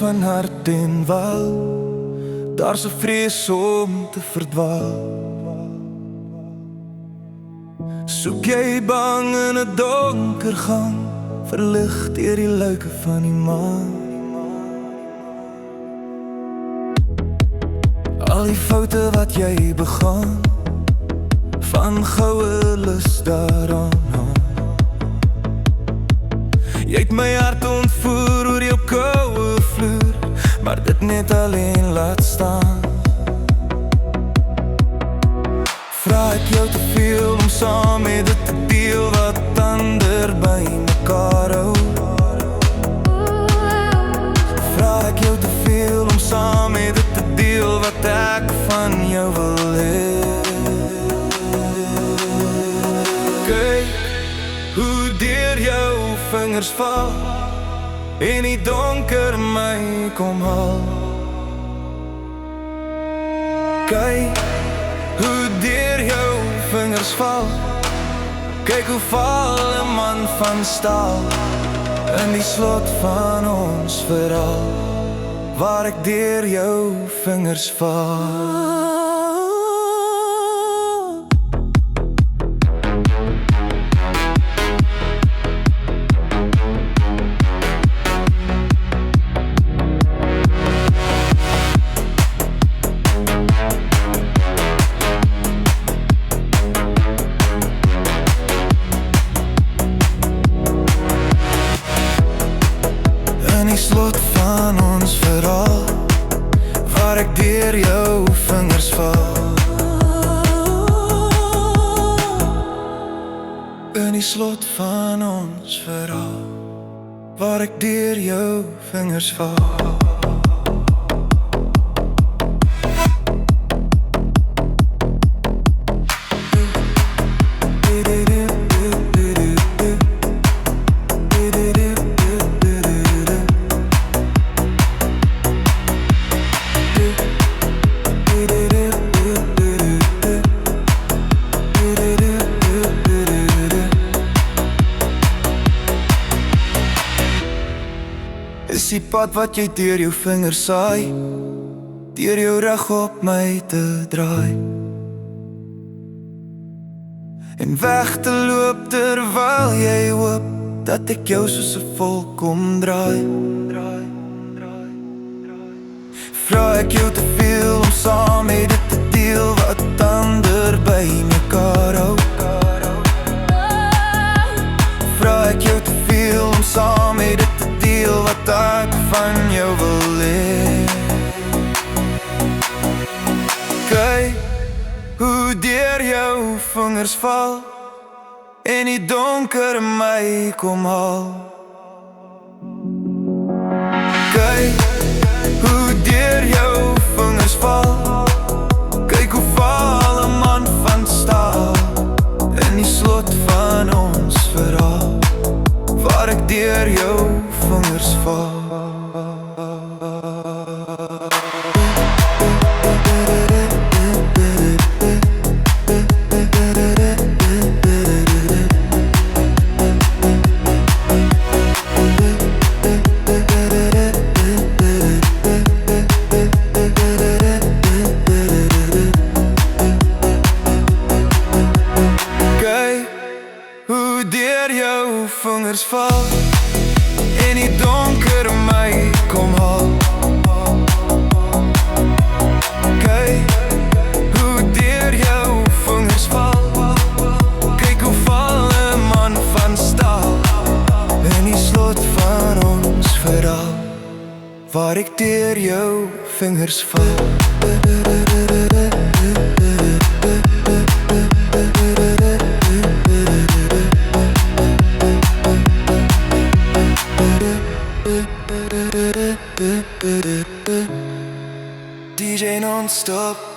van hart en wal, daar's 'n vrees om te verdwaal. Soek jy bang in 'n donker gang, verlig deur die luike van die maan. Al die foute wat jy begaan, van goue lus daaraan. Jy het my hart ontvoer oor jou koue vloer, maar dit net alleen laat staan. Vra ek jou te veel om saam met dit te deel wat ander by mekaar hou? Vra ek jou te veel om saam met dit te deel wat ek van jou wil hê? Kyk hoe deur jou vingers val en die donker my kom haal. Kyk hoe deur jou vingers val, kyk hoe val 'n man van staal in die slot van ons verhaal, waar ek deur jou vingers val. In die slot van ons verhaal, waar ek deur jou vingers val. In die slot van ons verhaal, waar ek deur jou vingers val. Is die pad wat jy deur jou vingers saai, deur jou rug op my te draai en weg te loop terwyl jy hoop dat ek jou soos 'n volk omdraai. Vra ek jou te veel om saam met dit te deel wat ander by mekaar hou? Vra ek jou te veel om saam met dit te deel wat ek van jou wil hê? Kyk hoe deur jou vingers val en die donker my kom haal. Kyk hoe deur jou vingers val, kyk hoe val 'n man van staal in die slot van ons verhaal, waar ek deur jou vingers val. Kyk hoe deur jou vingers val en die donker my kom haal. Kyk hoe deur jou vingers val, kyk hoe val 'n man van staal in die slot van ons verhaal, waar ek deur jou vingers val. DJ non-stop.